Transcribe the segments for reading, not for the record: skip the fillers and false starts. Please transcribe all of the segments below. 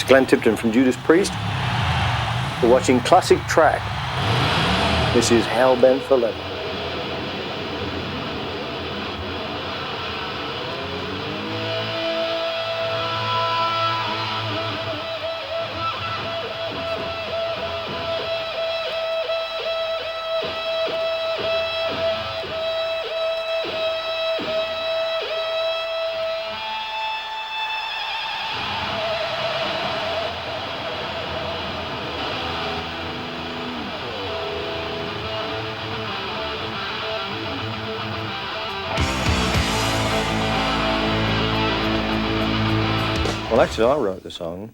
Glenn Tipton from Judas Priest. You're watching Classic Track. This is Hellbent for Leather. Well, actually, I wrote the song.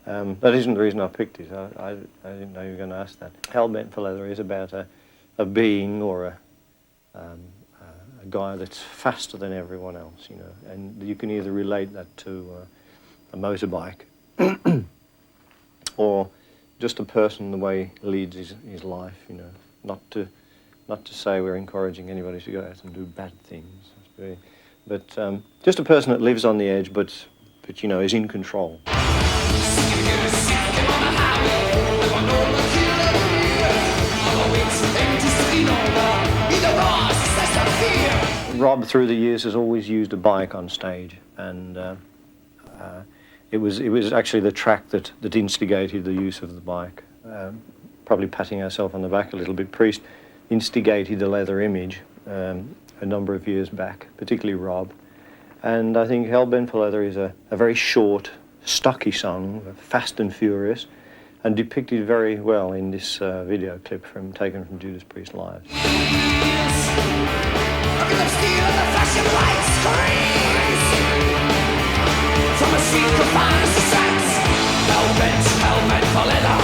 That isn't the reason I picked it. I didn't know you were going to ask that. Hellbent for Leather is about a being or a guy that's faster than everyone else, you know. And you can either relate that to a motorbike or just a person, the way he leads his life, you know. Not to say we're encouraging anybody to go out and do bad things, but just a person that lives on the edge, but you know, is in control. Rob, through the years, has always used a bike on stage, and it was actually the track that instigated the use of the bike. Probably patting ourselves on the back a little bit. Priest instigated the leather image a number of years back, particularly Rob. And I think Hellbent for Leather is a very short, stocky song, fast and furious, and depicted very well in this video clip taken from Judas Priest Live. Hellbent for leather.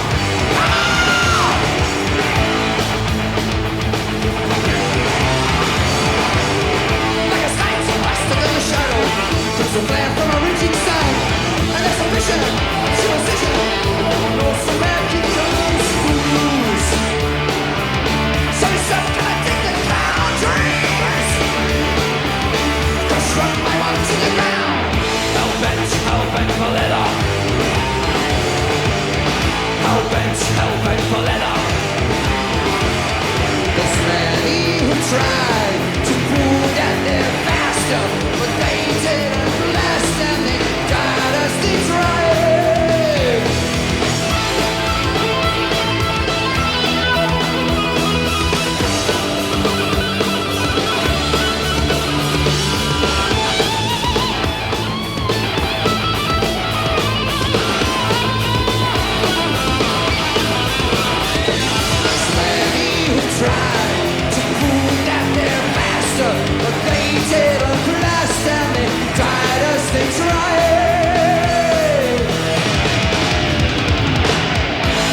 There's a flare from a reaching sun, and there's a vision, civilization, North American schools. So we subconnected the boundaries, construct my one to the ground. Hellbent for leather. Hellbent for leather. There's many who tried to prove that they're faster, but they didn't. And they got us destroyed. Many who tried to prove that they're faster, but they didn't last and they died as they tried.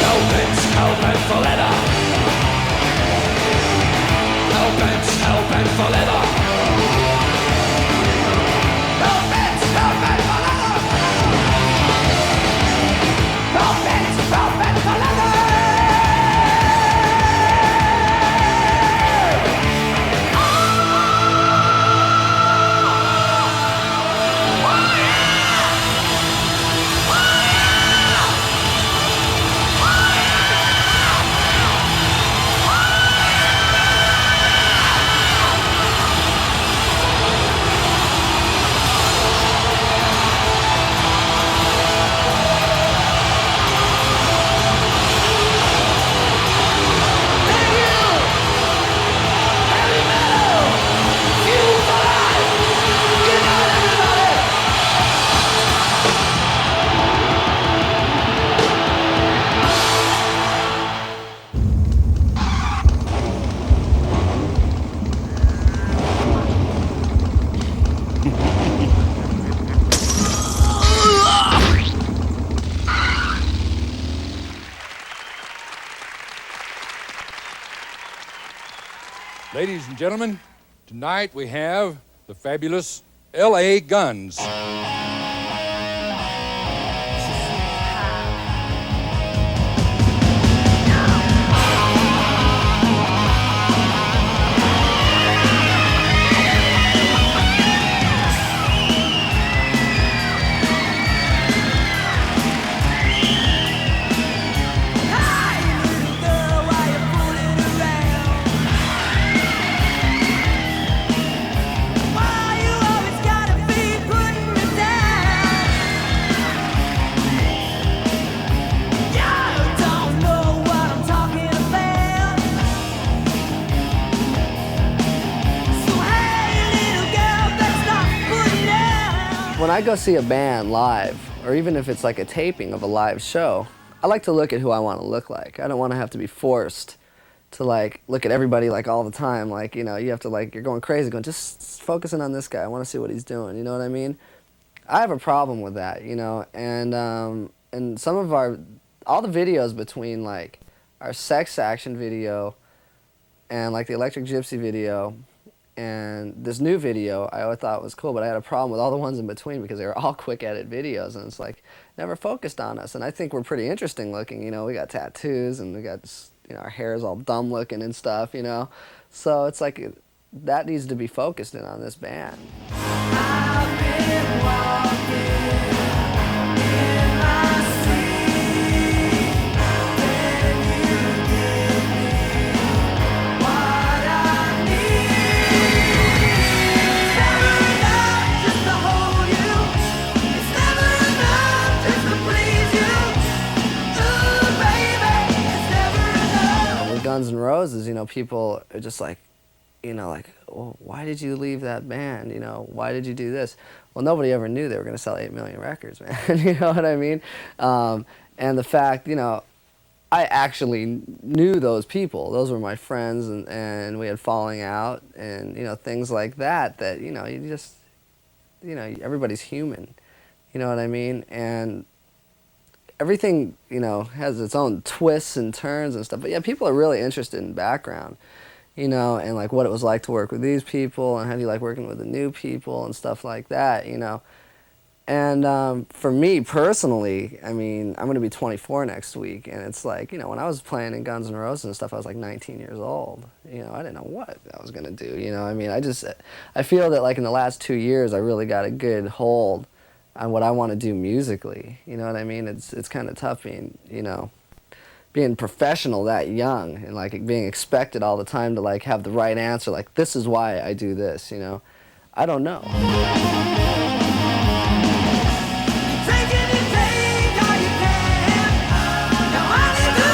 Hellbent for leather. Hellbent for leather. Hellbent for leather. Hellbent for leather. Ladies and gentlemen, tonight we have the fabulous L.A. Guns. when I go see a band live, or even if it's like a taping of a live show, I like to look at who I want to look like. I don't want to have to be forced to like look at everybody like all the time. Like, you know, you have to like, you're going crazy going, just focusing on this guy. I want to see what he's doing. You know what I mean? I have a problem with that, you know, and some of all the videos between like our Sex Action video and like the Electric Gypsy video and this new video I always thought was cool, but I had a problem with all the ones in between because they were all quick edit videos, and it's like never focused on us. And I think we're pretty interesting looking, you know, we got tattoos and we got, you know, our hair is all dumb looking and stuff, you know. So it's like that needs to be focused in on this band. I've been walking in my sleep, then you give me what I need. It's never enough just to hold you. It's never enough just to please you. Ooh, baby, it's never enough. With Guns N' Roses, you know, people are just like, you know, like, well, why did you leave that band? You know, why did you do this? Well, nobody ever knew they were going to sell 8 million records, man. You know what I mean? And the fact, you know, I actually knew those people. Those were my friends, and we had falling out and, you know, things like that, you know, you just, you know, everybody's human. You know what I mean? And everything, you know, has its own twists and turns and stuff. But yeah, people are really interested in background, you know, and like what it was like to work with these people and how do you like working with the new people and stuff like that, you know. And for me personally, I mean, I'm going to be 24 next week, and it's like, you know, when I was playing in Guns N' Roses and stuff, I was like 19 years old. You know, I didn't know what I was going to do, you know. I mean, I feel that like in the last 2 years, I really got a good hold on what I want to do musically. You know what I mean? It's kind of tough being, you know, being professional that young and like being expected all the time to like have the right answer, like this is why I do this, you know. I don't know. Take anything all you can. Now I need to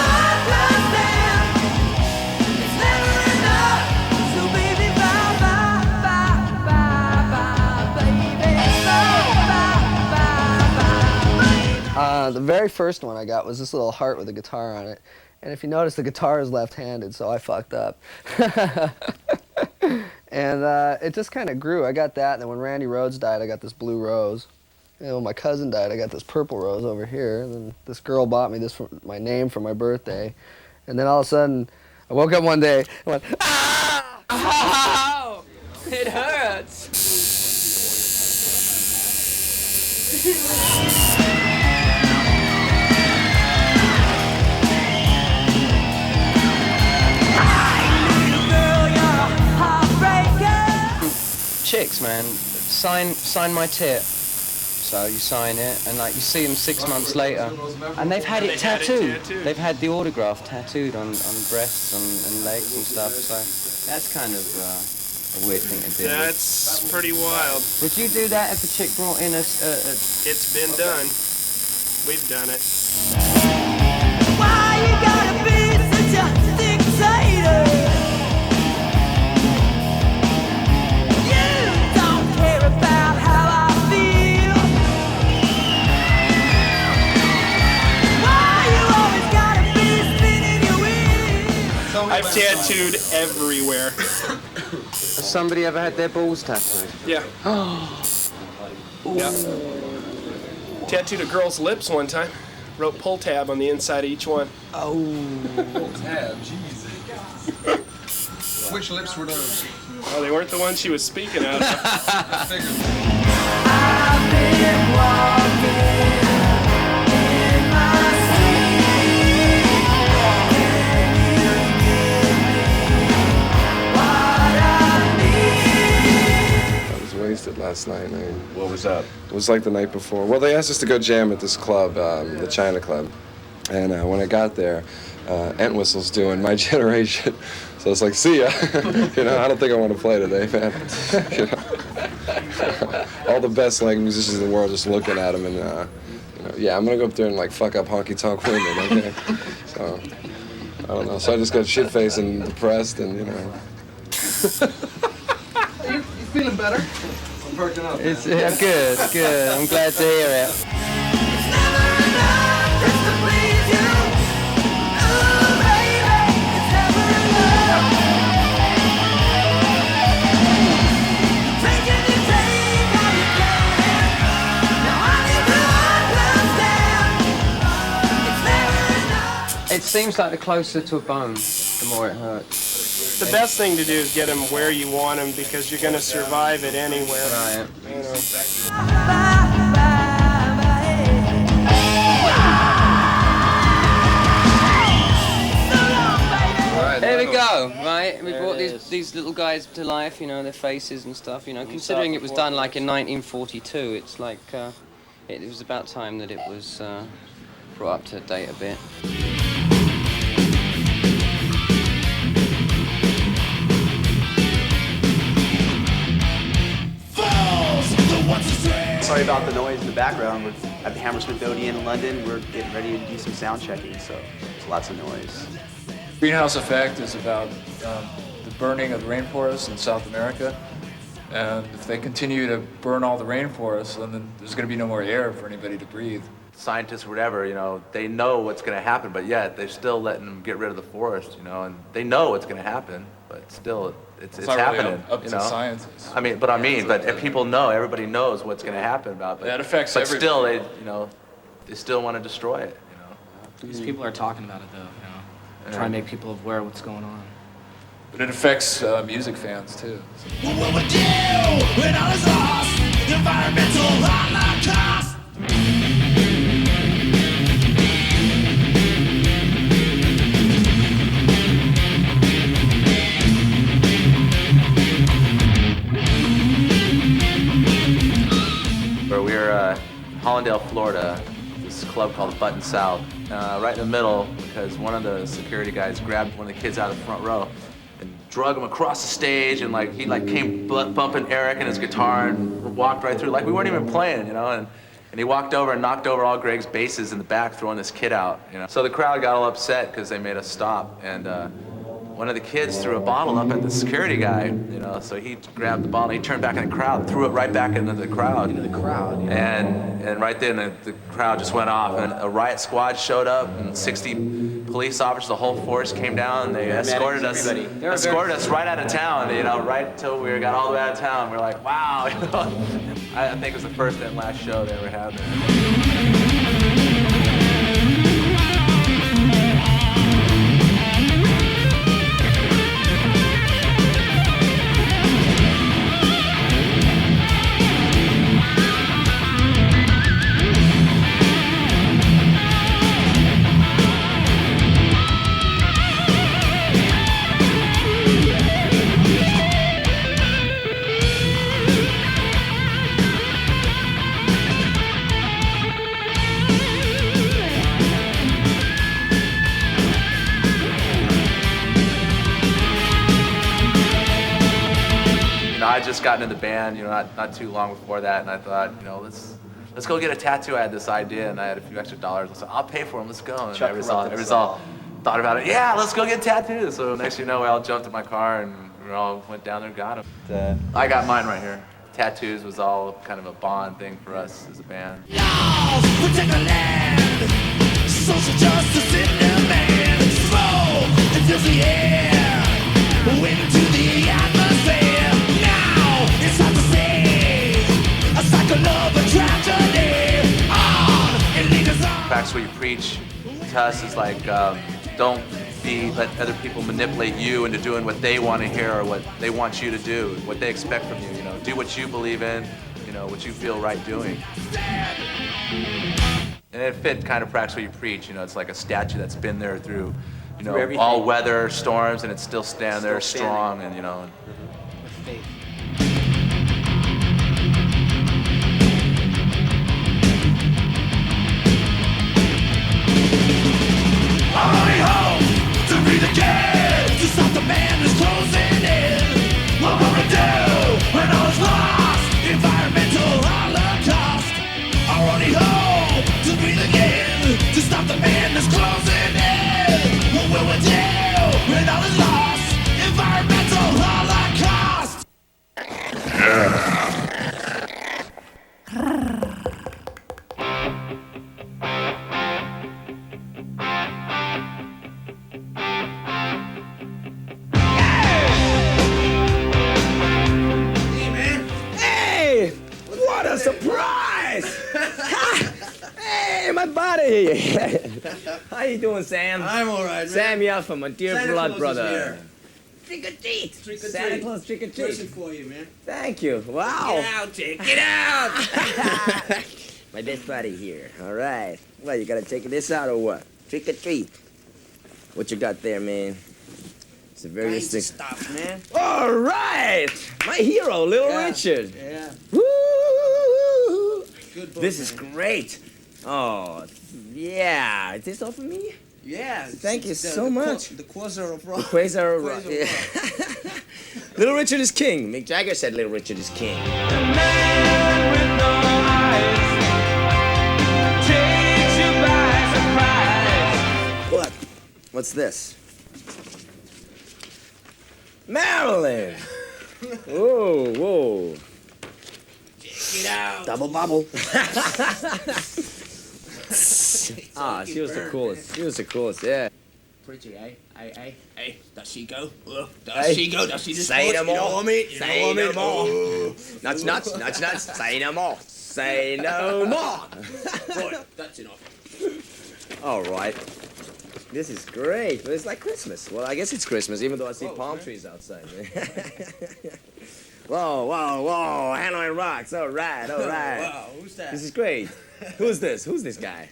understand. It's never enough. So baby, bye bye bye bye bye, baby. Bye bye bye bye. The very first one I got was this little heart with a guitar on it. And if you notice, the guitar is left-handed, so I fucked up. And it just kind of grew. I got that, and then when Randy Rhoads died, I got this blue rose. And when my cousin died, I got this purple rose over here. And then this girl bought me this for my name for my birthday. And then all of a sudden, I woke up one day and went, ah! Ow! It hurts. Chicks, man, sign my tit. So you sign it, and like you see them 6 months later, and they've had it tattooed. They've had the autograph tattooed on breasts and legs and stuff. So that's kind of a weird thing to do. That's pretty wild. Would you do that if a chick brought in a It's been done. We've done it. Why you gotta be such a dictator? You don't care about how I feel. Why you always gotta be spinning your wheels? I've tattooed everywhere. Has somebody ever had their balls tattooed? Yeah. Yeah. Tattooed a girl's lips one time. Wrote pull tab on the inside of each one. Tab, jeez. Which lips were those? Oh, they weren't the ones she was speaking of. I figured. I've been walking in my sleep. Can you give me what I need? I was wasted last night, man. What was up? It was like the night before. Well, they asked us to go jam at this club, the China Club. And when I got there, Entwistle's doing My Generation. So it's like, see ya. You know, I don't think I want to play today, man. You know? All the best like musicians in the world just looking at him and, you know, yeah, I'm going to go up there and like fuck up honky-tonk women, okay? So, I don't know. So I just got shit-faced and depressed and, you know. You feeling better? I'm perking up. It's good, good. I'm glad to hear it. It's never enough just to please you. Oh, baby, it's never enough. Taking your take how you can. Now I need to understand. It's never enough. It seems like the closer to a bone, the more it hurts. The best thing to do is get them where you want them because you're going to survive it anywhere. Right. You know. There we go, right? We brought these little guys to life, you know, their faces and stuff, you know. Considering it was done like in 1942, it's like, it was about time that it was brought up to date a bit. Sorry about the noise in the background. We're at the Hammersmith Odeon in London. We're getting ready to do some sound checking, so there's lots of noise. Greenhouse effect is about the burning of the rainforests in South America. And if they continue to burn all the rainforests, then there's going to be no more air for anybody to breathe. Scientists or whatever, you know, they know what's going to happen, but yet they're still letting them get rid of the forest, you know, and they know what's going to happen, but still it's It's not really happening. up you to know? scientists. But if people know, everybody knows what's going to happen about it. That affects But everybody. still, they still want to destroy it, you know. Because people are talking about it, though, you know, trying to make people aware of what's going on. But it affects music fans, too. What will we do when all is lost? Environmental holocaust. Where we were in Hollandale, Florida, this club called Button South, right in the middle, because one of the security guys grabbed one of the kids out of the front row and drug him across the stage, and he came bumping Eric and his guitar and walked right through, like we weren't even playing, you know, and he walked over and knocked over all Greg's basses in the back, throwing this kid out, you know. So the crowd got all upset because they made us stop, and one of the kids threw a bottle up at the security guy, you know, so he grabbed the bottle, he turned back in the crowd, threw it right back into the crowd. Yeah. And right then the crowd just went off, and a riot squad showed up, and 60 police officers, the whole force came down, and they escorted us right out of town, you know, right until we got all the way out of town. We're like, wow, you know. I think it was the first and last show they ever had there. I had just gotten in the band, you know, not too long before that, and I thought, you know, let's go get a tattoo. I had this idea, and I had a few extra dollars. I said, I'll pay for them. Let's go. And every all thought about it. Yeah, let's go get tattoos. So next thing you know, we all jumped in my car and we all went down there and got them. I got mine right here. Tattoos was all kind of a bond thing for us as a band. Laws protect the land. Social justice in the man. Smoke that fills the air. Wind into the atmosphere. Now it's time to see a cycle of a tragedy. On and lead us on. Practice what you preach to us is like, don't let other people manipulate you into doing what they want to hear or what they want you to do, what they expect from you. You know, do what you believe in, you know, what you feel right doing. And it fit kind of practice what you preach. You know, it's like a statue that's been there through, you know, all weather, storms, and it's still standing there strong, and you know. With faith. I only hope to breathe again, to stop the man who's closing in. What will we do when all is lost? Environmental holocaust. I only hope to breathe again, to stop the man who's closing in. What will we do when all is lost? Environmental holocaust. yeah. How you doing, Sam? I'm all right, man. Sam Yaffa, my dear Santa blood Claus brother. is here. Trick or treat. Trick or Santa treat. Claus, trick or treat. Present for you, man. Thank you. Wow. Get out, Jake. Get out. My best buddy here. All right. Well, you gotta take this out or what? Trick or treat. What you got there, man? It's a very Kinds of interesting stuff, man. All right. My hero, Little Yeah. Richard. Yeah. Woo! Good book, This is man. great. Oh, yeah. Is this all for me? Yeah. Thank you it's so much. The Quasar of Rock. The Quasar of Rock. Quasar of Yeah. Little Richard is king. Mick Jagger said Little Richard is king. What? What's this? Marilyn! Whoa, whoa. Check it out. Double bubble. Ah, she was the coolest. She was the coolest, yeah. Pretty, eh? Hey, does she go? Does Hey, she go? Does she just say push? no You know more. what I mean? You Say know what I no mean? more. Oh. Nuts, nuts, nuts, nuts. Say no more. Say no more. Right, that's enough. All right. This is great. It's like Christmas. Well, I guess it's Christmas, even though I see palm trees outside. Whoa, whoa, whoa. Hanoi Rocks. All right, all right. Wow, who's that? This is great. Who's this? Who's this guy?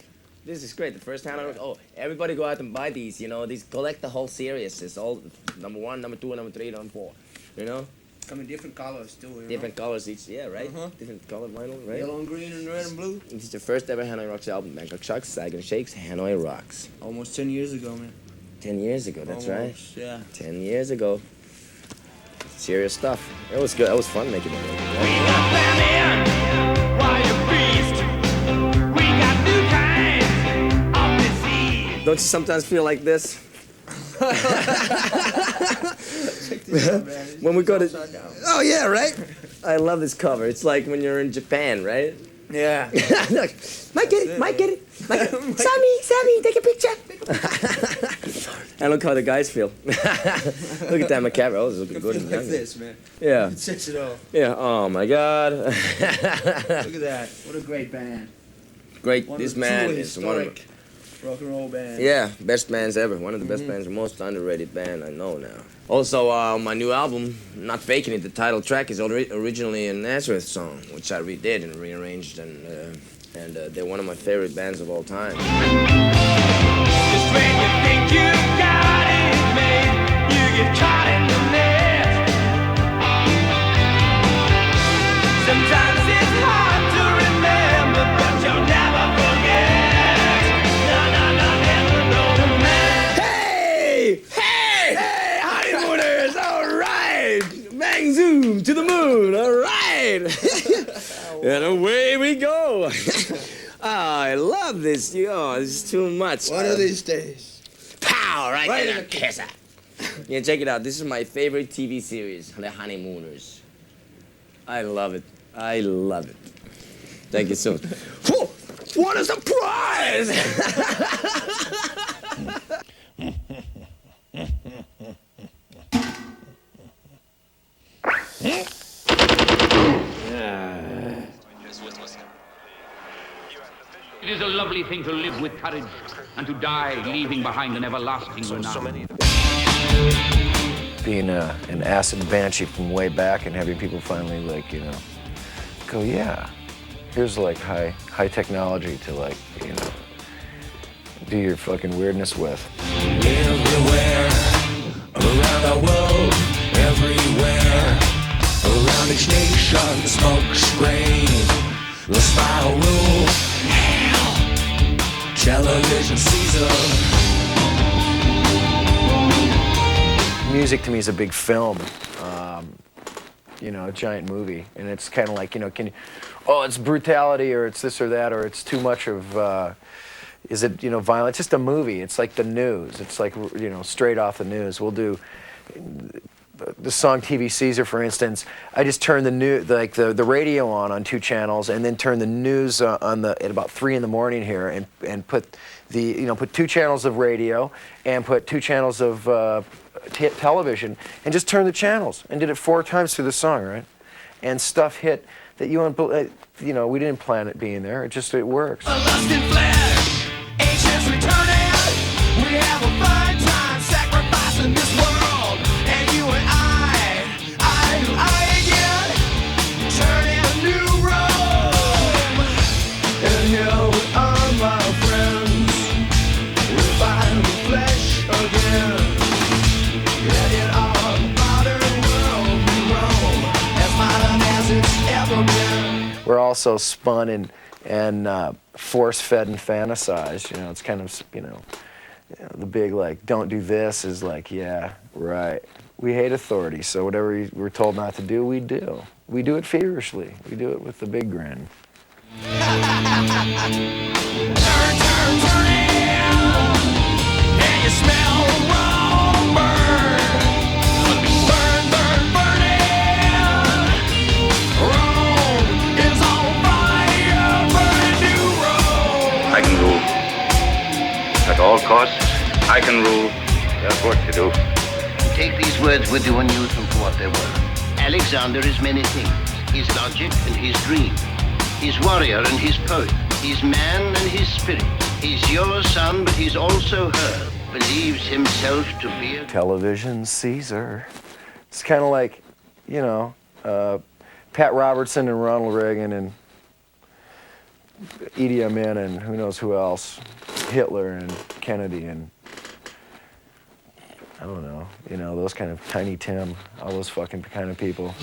This is great. The first Hanoi Rocks. Oh, everybody go out and buy these. You know, these collect the whole series. It's all number 1, number 2, number 3, number 4. You know? Come in different colors, too. You Different colors each. Yeah, right? Different color vinyl, know? right? Yellow and green and red and blue. This is the first ever Hanoi Rocks album. Bangkok Sharks, Sag and Shakes, Hanoi Rocks. Almost 10 years ago, man. 10 years ago, that's right. Almost, yeah. 10 years ago. Serious stuff. It was good. It was fun making that. Don't you sometimes feel like this? When we go to... Oh, yeah, right? I love this cover. It's like when you're in Japan, right? Yeah. Might get it, might get it. Sammy, take a picture. And look how the guys feel. Look at that McCaffrey. Oh, this is looking good and Like young. this, man. Yeah. It sets it off. Yeah, oh my God. Look at that. What a great band. Great, One this of the man truly is one of historic rock and roll bands. yeah, best bands ever. One of the best bands, most underrated band I know now. Also, my new album, Not Faking It, the title track is originally a Nazareth song, which I redid and rearranged, and they're one of my favorite bands of all time. Sometimes it's hard to remember, but you'll never forget. No, never know the man. Hey! Honeymooners! All right! Bang zoom to the moon! All right! And away we go! I love this. Oh, this is too much. One of these days. Pow! Right Right in in the the kisser. Yeah, check it out. This is my favorite TV series, The Honeymooners. I love it. I love it. Thank you so much. Whew, what a surprise! It is a lovely thing to live with courage and to die leaving behind an everlasting renown. Being an acid banshee from way back and having people finally, like, you know, go, yeah, here's like high technology to, like, you know, do your fucking weirdness with. Everywhere, around the world, everywhere, around each nation, the smoke screen, the spiral, hell, television season. Music to me is a big film, you know, a giant movie, and it's kind of like, you know, it's brutality, or it's this or that, or it's too much of, is it, you know, violent? It's just a movie. It's like the news. It's like, you know, straight off the news. We'll do the song TV Caesar, for instance. I just turn the radio on 2 channels, and then turn the news on at about 3 in the morning here, and put put 2 channels of radio and put 2 channels of television, and just turn the channels, and did it 4 times through the song, right? And stuff hit that you know, we didn't plan it being there. It works. A lust in flesh, let's return it. We have a fine time sacrificing this world, and you and I again, turning a new road. And here we are, my friends, we'll find the flesh again. And in our modern world we roam, as modern as it's ever been. We're also spun and force-fed and fantasized. You know, it's kind of, you know, the big, like, don't do this is like, yeah, right. We hate authority, so whatever we're told not to do, we do. We do it feverishly. We do it with the big grin. Turn, turn, turn it, and you smell wrong burn. Burn, burn, burn it. Rome is on fire, burn a new Rome. I can rule. At all costs, I can rule. That's what you do. Take these words with you and use them for what they were. Alexander is many things. He's logic and he's dream. He's warrior and he's poet. He's man and he's spirit. He's your son, but he's also her. Believes himself to be a... Television Caesar. It's kind of like, you know, Pat Robertson and Ronald Reagan and Idi Amin and who knows who else. Hitler and Kennedy and I don't know, you know, those kind of Tiny Tim, all those fucking kind of people.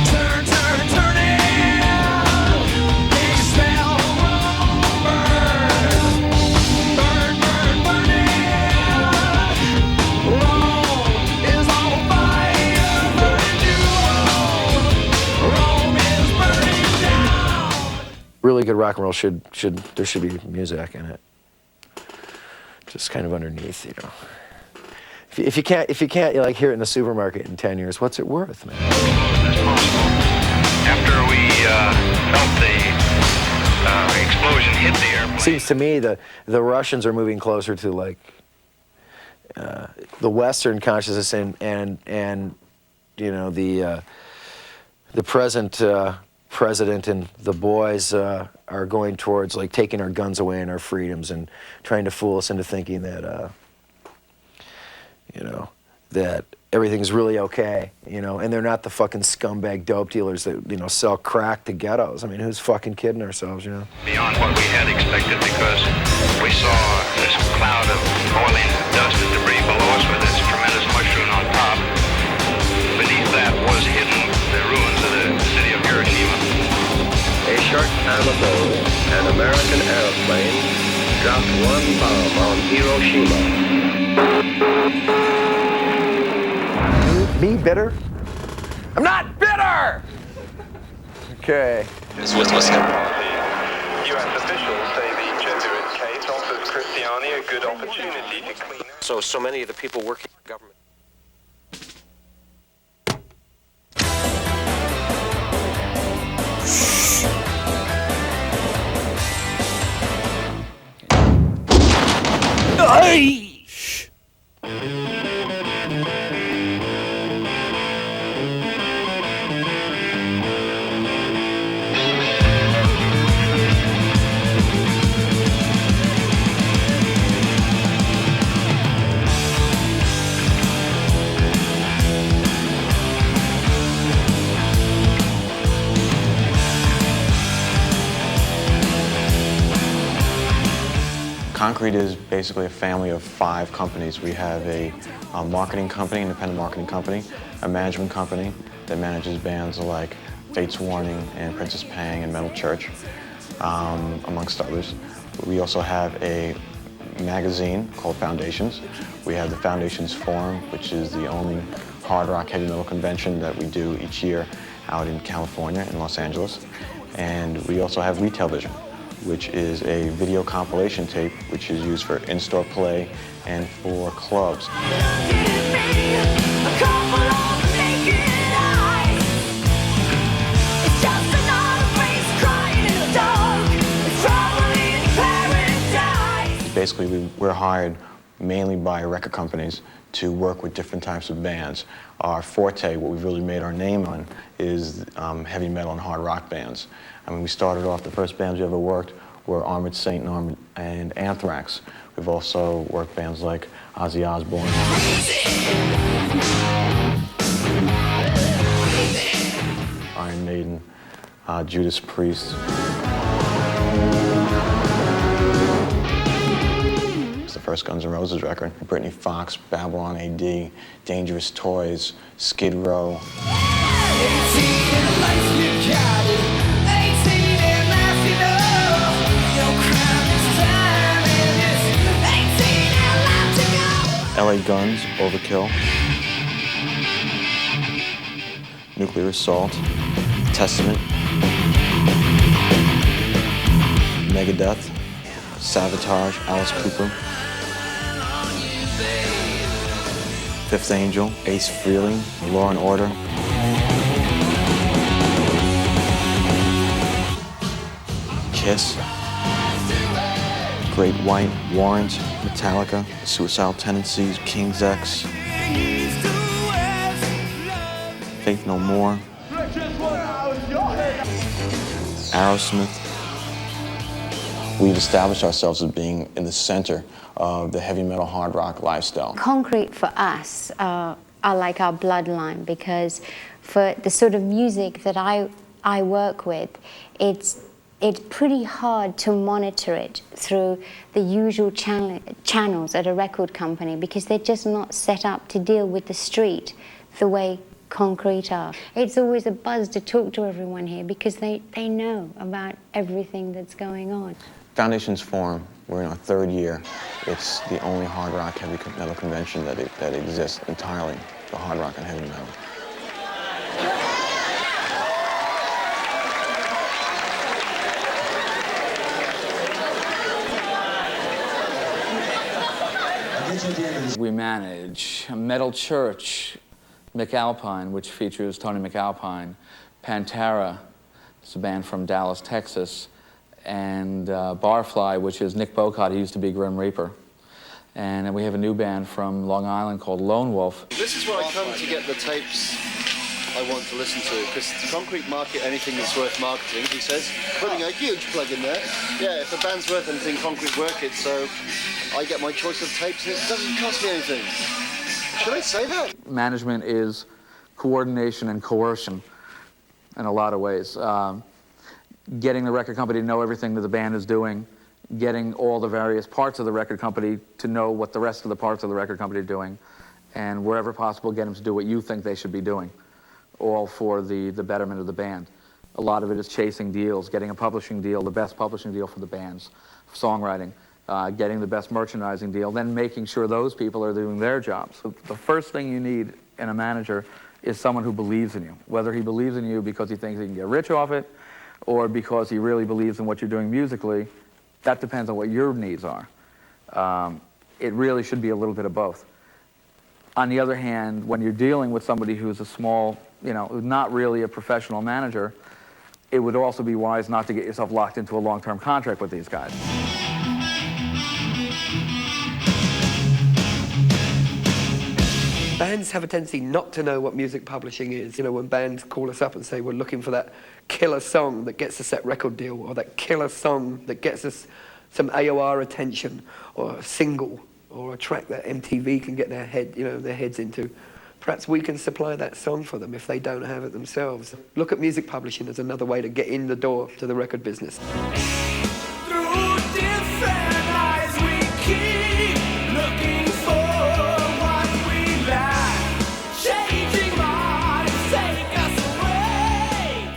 Turn, turn, turn it, and you smell wrong burn. Burn, burn, burn it. Rome is on fire, burn a new Rome. Rome is burning down. Really good rock and roll there should be music in it. Just kind of underneath, you know. If you can't like hear it in the supermarket in 10 years, what's it worth, man? After we felt the explosion hit the airplane. Seems to me the Russians are moving closer to like the Western consciousness and you know the present president and the boys are going towards like taking our guns away and our freedoms and trying to fool us into thinking that you know, that everything's really okay, you know, and they're not the fucking scumbag dope dealers that, you know, sell crack to ghettos. I mean, who's fucking kidding ourselves, you know? Beyond what we had expected, because we saw this cloud of boiling dust and debris below us with this tremendous mushroom on top. Beneath that was hidden the ruins of the city of Hiroshima. A short time ago, an American airplane dropped one bomb on Hiroshima. Me bitter? I'm not bitter! Okay. U.S. officials say the Jesuit case offers Christiani a good opportunity to clean up. So many of the people working for government. Shh. Concrete is basically a family of 5 companies. We have a marketing company, independent marketing company, a management company that manages bands like Fates Warning and Princess Pang and Metal Church, amongst others. We also have a magazine called Foundations. We have the Foundations Forum, which is the only hard rock heavy metal convention that we do each year out in California, in Los Angeles. And we also have Retail Vision, which is a video compilation tape which is used for in-store play and for clubs. Basically, we're hired mainly by record companies to work with different types of bands. Our forte, what we've really made our name on, is heavy metal and hard rock bands. I mean, we started off, the first bands we ever worked were Armored Saint and Anthrax. We've also worked bands like Ozzy Osbourne, Iron Maiden, Judas Priest. It's the first Guns N' Roses record. Britney Fox, Babylon AD, Dangerous Toys, Skid Row. LA Guns, Overkill, Nuclear Assault, Testament, Megadeth, Savatage, Alice Cooper, Fifth Angel, Ace Frehley, Law and Order, Kiss, Great White, Warrant, Metallica, Suicidal Tendencies, King's X, Faith No More, Aerosmith. We've established ourselves as being in the center of the heavy metal hard rock lifestyle. Concrete for us are like our bloodline, because for the sort of music that I work with, it's pretty hard to monitor it through the usual channels at a record company, because they're just not set up to deal with the street the way Concrete are. It's always a buzz to talk to everyone here, because they know about everything that's going on. Foundations Forum, we're in our third year. It's the only hard rock heavy metal convention that exists entirely for hard rock and heavy metal. We manage Metal Church, McAlpine, which features Tony McAlpine, Pantera, it's a band from Dallas, Texas, and Barfly, which is Nick Bocott, he used to be Grim Reaper. And then we have a new band from Long Island called Lone Wolf. This is where I come to get the tapes I want to listen to, because Concrete market anything that's worth marketing, he says. Putting a huge plug in there. Yeah, if the band's worth anything, Concrete work it, so I get my choice of tapes and it doesn't cost me anything. Should I say that? Management is coordination and coercion in a lot of ways. Getting the record company to know everything that the band is doing, getting all the various parts of the record company to know what the rest of the parts of the record company are doing, and wherever possible, get them to do what you think they should be doing, all for the betterment of the band. A lot of it is chasing deals, getting a publishing deal, the best publishing deal for the bands, songwriting, getting the best merchandising deal, then making sure those people are doing their jobs. So the first thing you need in a manager is someone who believes in you, whether he believes in you because he thinks he can get rich off it, or because he really believes in what you're doing musically. That depends on what your needs are. It really should be a little bit of both. On the other hand, when you're dealing with somebody who's a small, not really a professional manager, it would also be wise not to get yourself locked into a long-term contract with these guys. Bands have a tendency not to know what music publishing is. When bands call us up and say we're looking for that killer song that gets us that record deal, or that killer song that gets us some AOR attention, or a single, or a track that MTV can get their heads into. Perhaps we can supply that song for them if they don't have it themselves. Look at music publishing as another way to get in the door to the record business.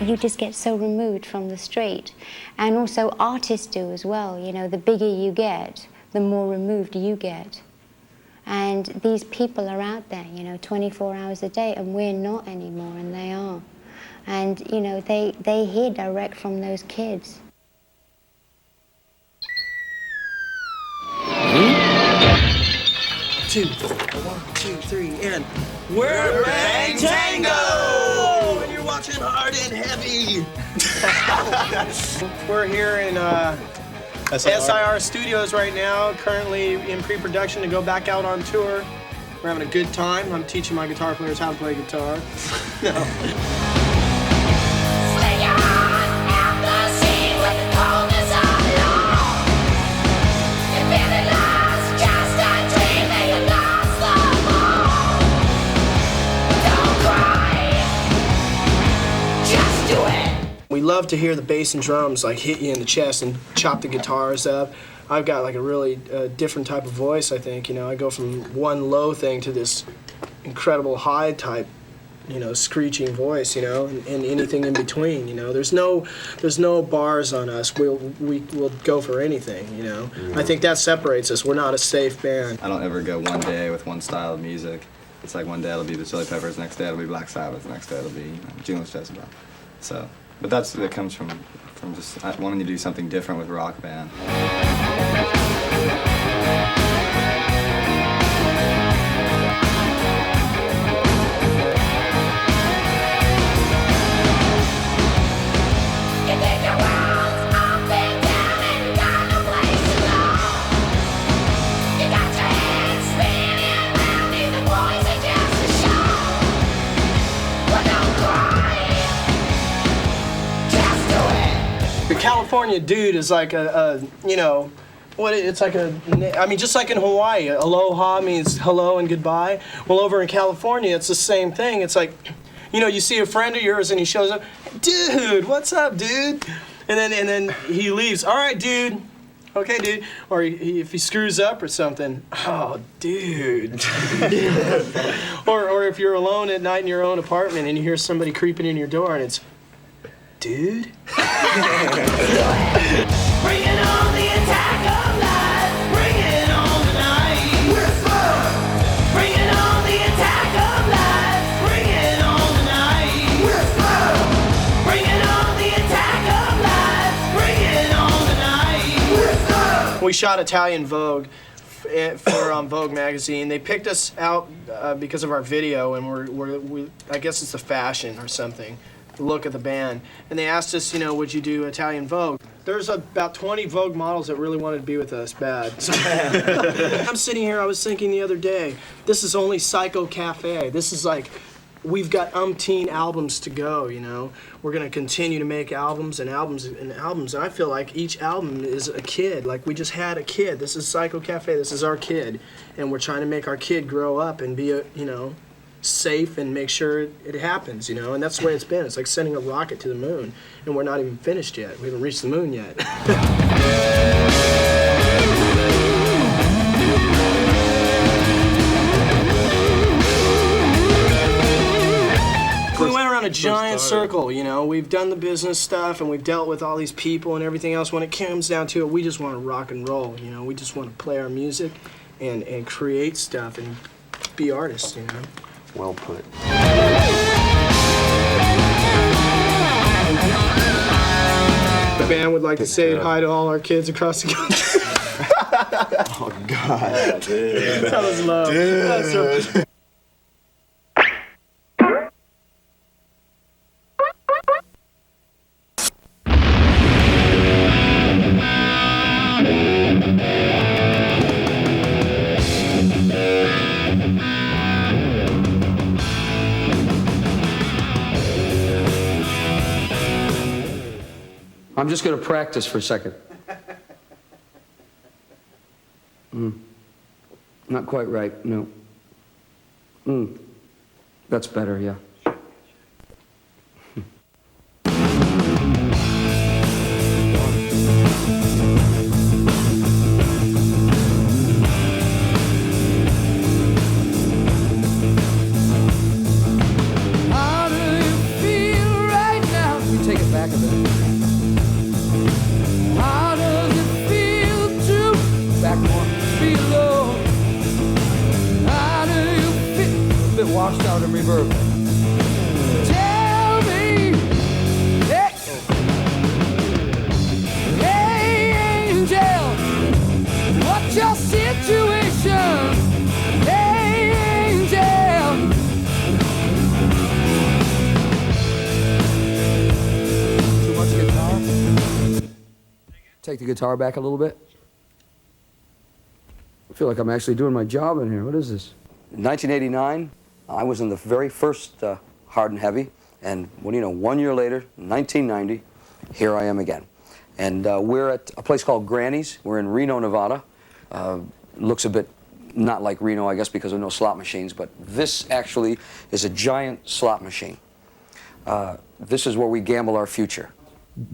You just get so removed from the street. And also artists do as well. The bigger you get, the more removed you get. And these people are out there, 24 hours a day, and we're not anymore, and they are. And, they hear direct from those kids. Two. 1, 2, 3, and we're Bang Tango! And you're watching Hard and Heavy. We're here in SIR Studios right now, currently in pre-production to go back out on tour We're having a good time. I'm teaching my guitar players how to play guitar. No. We love to hear the bass and drums like hit you in the chest and chop the guitars up. I've got like a really different type of voice, I think. You know, I go from one low thing to this incredible high type, you know, screeching voice, you know, and anything in between, you know. There's no bars on us. We'll go for anything, you know. I think that separates us. We're not a safe band. I don't ever go one day with one style of music. It's like one day it'll be the Chili Peppers, next day it'll be Black Sabbath, next day it'll be, you know, Julius Jezebel. So, but that comes from just wanting to do something different with Rock Band. The California dude is like you know, it's like I mean, just like in Hawaii, aloha means hello and goodbye. Well, over in California, it's the same thing. It's like, you know, you see a friend of yours and he shows up, dude, what's up, dude? And then he leaves. All right, dude. Okay, dude. Or if he screws up or something, oh, dude. or if you're alone at night in your own apartment and you hear somebody creeping in your door and it's, dude? Bring it on the attack of life. Bring it on tonight. Whisper. Bring it on the attack of life. Bring it on tonight. Whisper. Bring it on the attack of life. Bring it on tonight. Whisper. We shot Italian Vogue for Vogue magazine. They picked us out because of our video, and we I guess it's the fashion or something. Look at the band, and they asked us, you know, would you do Italian Vogue? There's about 20 Vogue models that really wanted to be with us bad. I'm sitting here, I was thinking the other day, this is only Psycho Cafe. This is like, we've got umpteen albums to go, you know. We're gonna continue to make albums and albums and albums, and I feel like each album is a kid. Like, we just had a kid. This is Psycho Cafe, this is our kid, and we're trying to make our kid grow up and be a, you know, safe and make sure it happens, you know, and that's the way it's been. It's like sending a rocket to the moon, and we're not even finished yet. We haven't reached the moon yet. We went around a giant circle, you know. We've done the business stuff and we've dealt with all these people and everything else. When it comes down to it, we just want to rock and roll, you know. We just want to play our music and create stuff and be artists, you know. Well put. The band would like to say hi to all our kids across the country. Oh, God. Dude. That was love. Dude. That's so... I'm just going to practice for a second. Not quite right, no. That's better, yeah. How do you feel right now? We take it back a bit. How does it feel to Back more. be low? How do you feel? A bit washed out in reverb. Tell me, hey, hey, angel, what's your situation? Hey, angel. Too much guitar. Take the guitar back a little bit. I feel like I'm actually doing my job in here. What is this? In 1989, I was in the very first Hard and Heavy, and what do you know, 1 year later, 1990, here I am again. And we're at a place called Granny's. We're in Reno, Nevada. Looks a bit not like Reno, I guess, because of no slot machines, but this actually is a giant slot machine. This is where we gamble our future.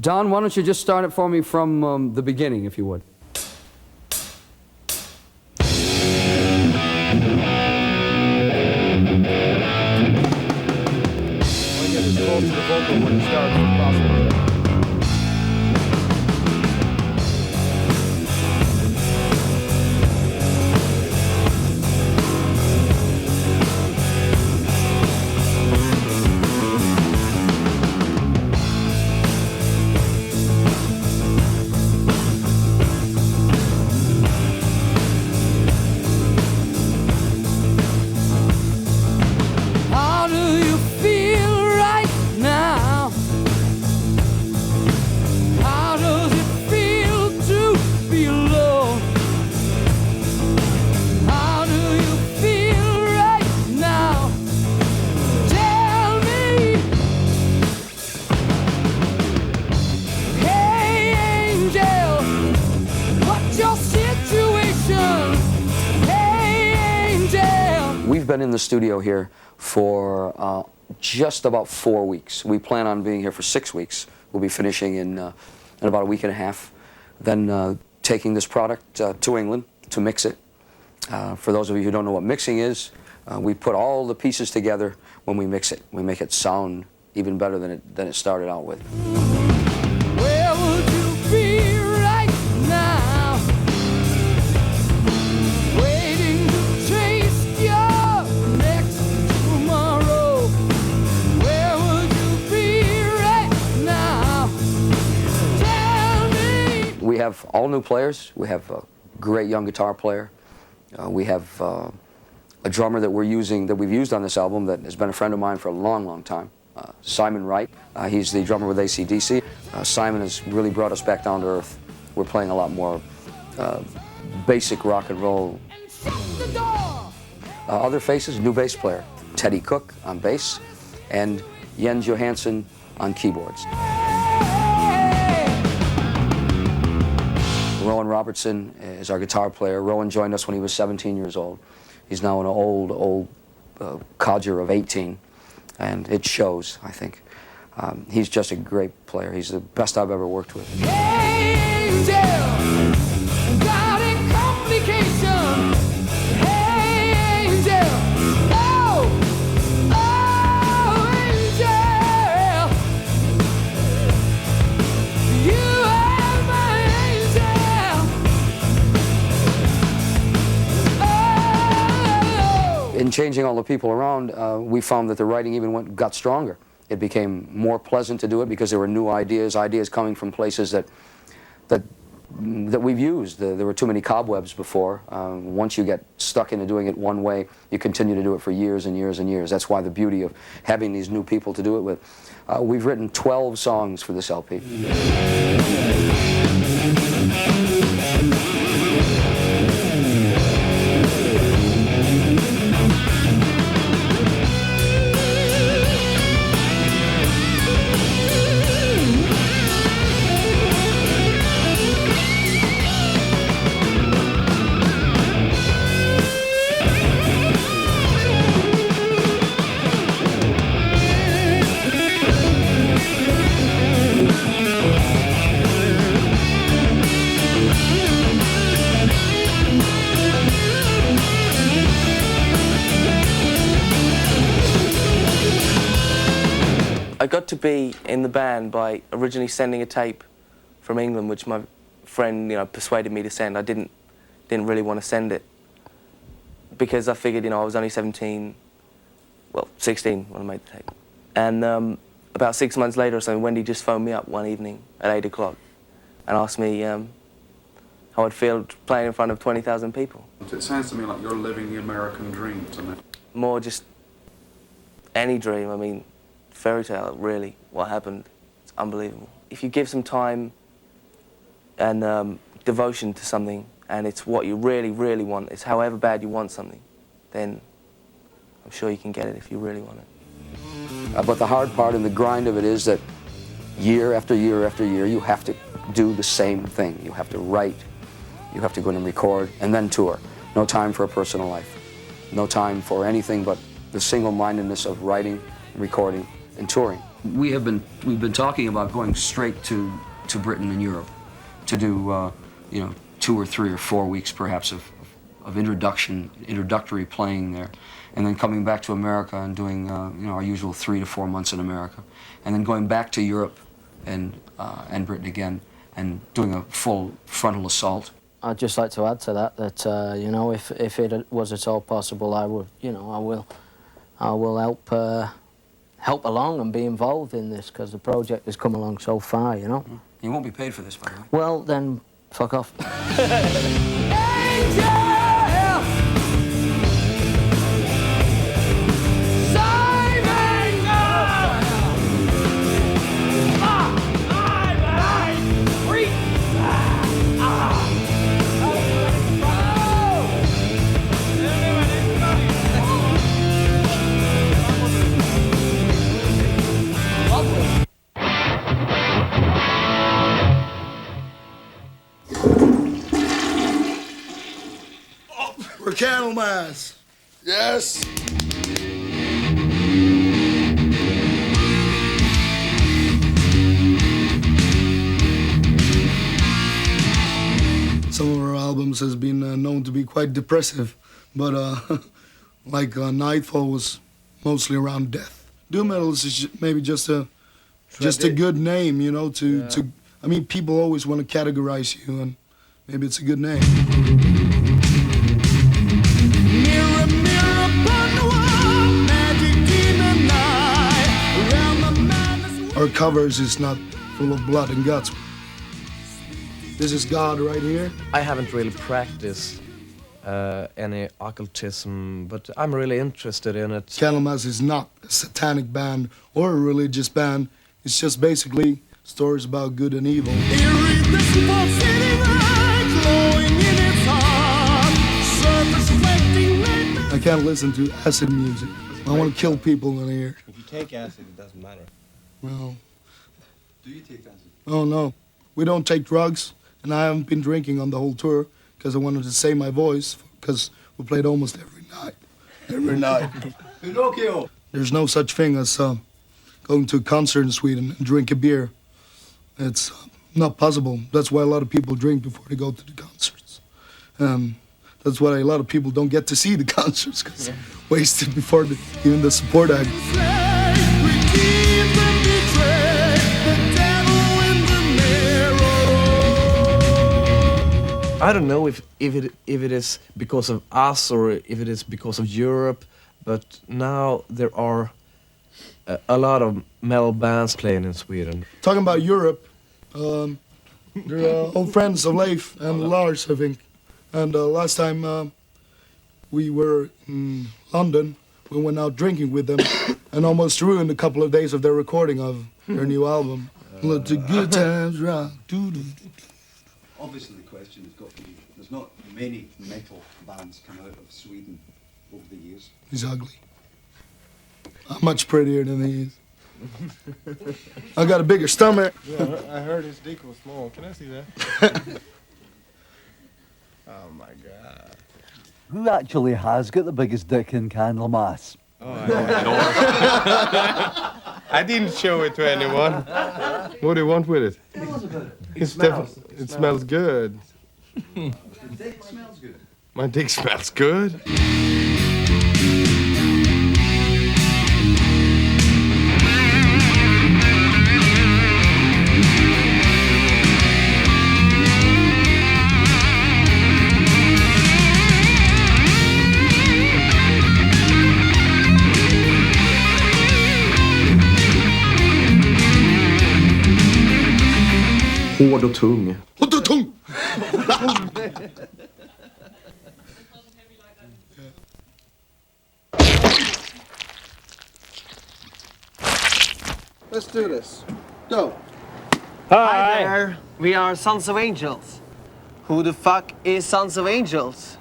Don, why don't you just start it for me from the beginning, if you would. How do you feel right now? How does it feel to be alone? How do you feel right now? Tell me. Hey, angel, what's your situation? Hey, angel. We've been in the studio here for just about 4 weeks. We plan on being here for 6 weeks. We'll be finishing in about a week and a half. Then taking this product to England to mix it. For those of you who don't know what mixing is, we put all the pieces together when we mix it. We make it sound even better than it started out with. Where would you be right now? Waiting to taste your next tomorrow. Where would you be right now? Tell me. We have all new players. We have a great young guitar player. We have a drummer that we've used on this album that has been a friend of mine for a long, long time. Simon Wright. He's the drummer with AC/DC. Simon has really brought us back down to earth. We're playing a lot more basic rock and roll. Other faces, new bass player, Teddy Cook on bass, and Jens Johansson on keyboards. Rowan Robertson is our guitar player. Rowan joined us when he was 17 years old. He's now an old codger of 18, and it shows, I think. He's just a great player. He's the best I've ever worked with. Hey, angel, got a complication. Hey, angel, oh, angel, you are my angel. Oh. In changing all the people around, we found that the writing even got stronger. It became more pleasant to do it because there were new ideas coming from places that we've used. There were too many cobwebs before. Once you get stuck into doing it one way, you continue to do it for years and years and years. That's why the beauty of having these new people to do it with. We've written 12 songs for this LP. I got to be in the band by originally sending a tape from England, which my friend, persuaded me to send. I didn't really want to send it because I figured, I was only 17, well, 16 when I made the tape. And about 6 months later or something, Wendy just phoned me up one evening at 8 o'clock and asked me how I'd feel playing in front of 20,000 people. It sounds to me like you're living the American dream to me. More just any dream. I mean, fairy tale, really, what happened. It's unbelievable. If you give some time and devotion to something, and it's what you really, really want, it's however bad you want something, then I'm sure you can get it if you really want it. But the hard part and the grind of it is that year after year after year, you have to do the same thing. You have to write, you have to go in and record, and then tour. No time for a personal life. No time for anything but the single-mindedness of writing, recording, and touring. We've been talking about going straight to Britain and Europe to do, you know, 2 or 3 or 4 weeks perhaps of introductory playing there, and then coming back to America and doing, you know, our usual 3 to 4 months in America, and then going back to Europe and Britain again, and doing a full frontal assault. I'd just like to add to that, you know, if it was at all possible, I would, you know, I will help along and be involved in this, because the project has come along so far, you know. You won't be paid for this, by the way. Well, then, fuck off. We're Candlemass. Yes. Some of our albums has been known to be quite depressive, but like Nightfall was mostly around death. Doom metal is maybe just a good name, you know. I mean, people always want to categorize you, and maybe it's a good name. Our covers is not full of blood and guts. This is God right here. I haven't really practiced any occultism, but I'm really interested in it. Candlemass is not a satanic band or a religious band. It's just basically stories about good and evil. I can't listen to acid music. I want to kill people in here. If you take acid, it doesn't matter. Well, Do you take acid? oh no, we don't take drugs, and I haven't been drinking on the whole tour because I wanted to save my voice, because we played almost every night. Every night. Pinocchio! There's no such thing as going to a concert in Sweden and drink a beer. It's not possible. That's why a lot of people drink before they go to the concerts. That's why a lot of people don't get to see the concerts, because wasted before even the support act. I don't know if it is because of us or if it is because of Europe, but now there are a lot of metal bands playing in Sweden. Talking about Europe, they're old friends of Leif and Lars, I think. And last time we were in London, we went out drinking with them and almost ruined a couple of days of their recording of their new album. Let the good times rock. Obviously, the question has got to be, there's not many metal bands come out of Sweden over the years. He's ugly. I'm much prettier than he is. I got a bigger stomach. Yeah, I heard his dick was small. Can I see that? Oh my God. Who actually has got the biggest dick in Candlemass? Oh, I didn't show it to anyone. What do you want with it? Tell us about it. It smells good. The dick smells good. My dick smells good. Hård och tung. Hård och tung! Let's do this. Go. Hi there. We are Sons of Angels. Who the fuck is Sons of Angels?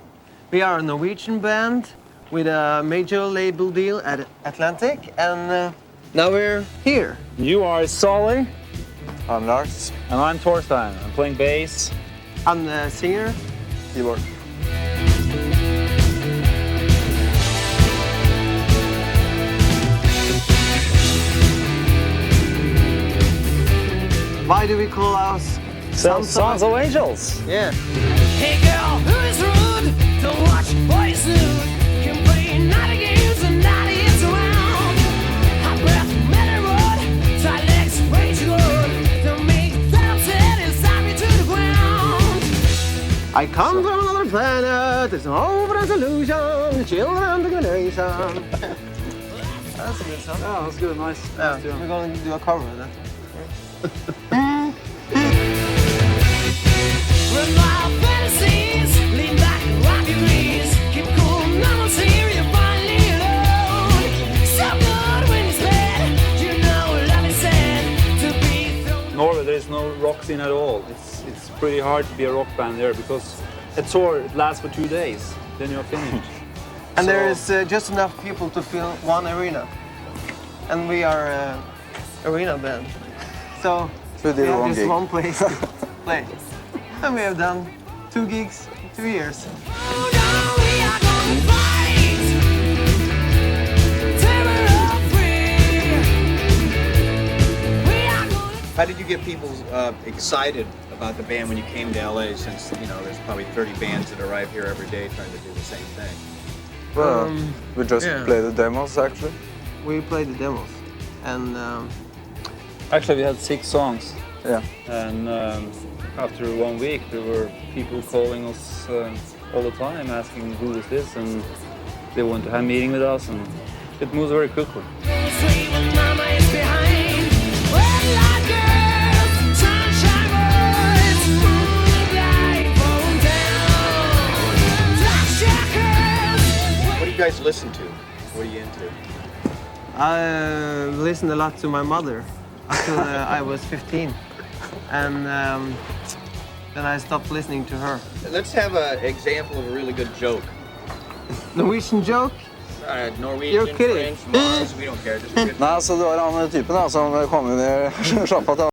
We are a Norwegian band. with a major label deal at Atlantic, and now we're here. You are Solly. I'm Lars. And I'm Torstein. I'm playing bass. I'm the singer. Keyboard. Why do we call us Sons of Angels? Yeah. Hey girl, who is rude? Don't watch boys nude. Can play night games and night is around. Hot breath, metal road. Tight legs, way too good. Don't make them set inside me to the ground. I come from another planet. It's all but an illusion. Children, the nation. That's a good song. Yeah, that's good. Nice. Yeah, we're going to do a cover of that. Run my fantasies, lean back, rock your knees. Keep cool, no one's here, you're finally alone. So good when it's bad, you know love is sad to be thrown. Norway, there is no rock scene at all. It's pretty hard to be a rock band there because a tour it lasts for 2 days, then you're finished. And there is just enough people to fill one arena. And we are an arena band. So we have just one place to play. And we have done 2 gigs in 2 years. How did you get people excited about the band when you came to LA, since, you know, there's probably 30 bands that arrive here every day trying to do the same thing? Well, we just yeah. play the demos, actually. We played the demos. And Actually, we had 6 songs. Yeah. And after 1 week, there were people calling us all the time, asking who is this, and they want to have a meeting with us, and it moves very quickly. What do you guys listen to? What are you into? I listened a lot to my mother until I was 15. And then I stopped listening to her. Let's have an example of a really good joke. Norwegian joke? Norwegian, You're kidding. French, Mars, we don't care. Just a good Nei, altså, det var han typen da, som kom inn i sjappa til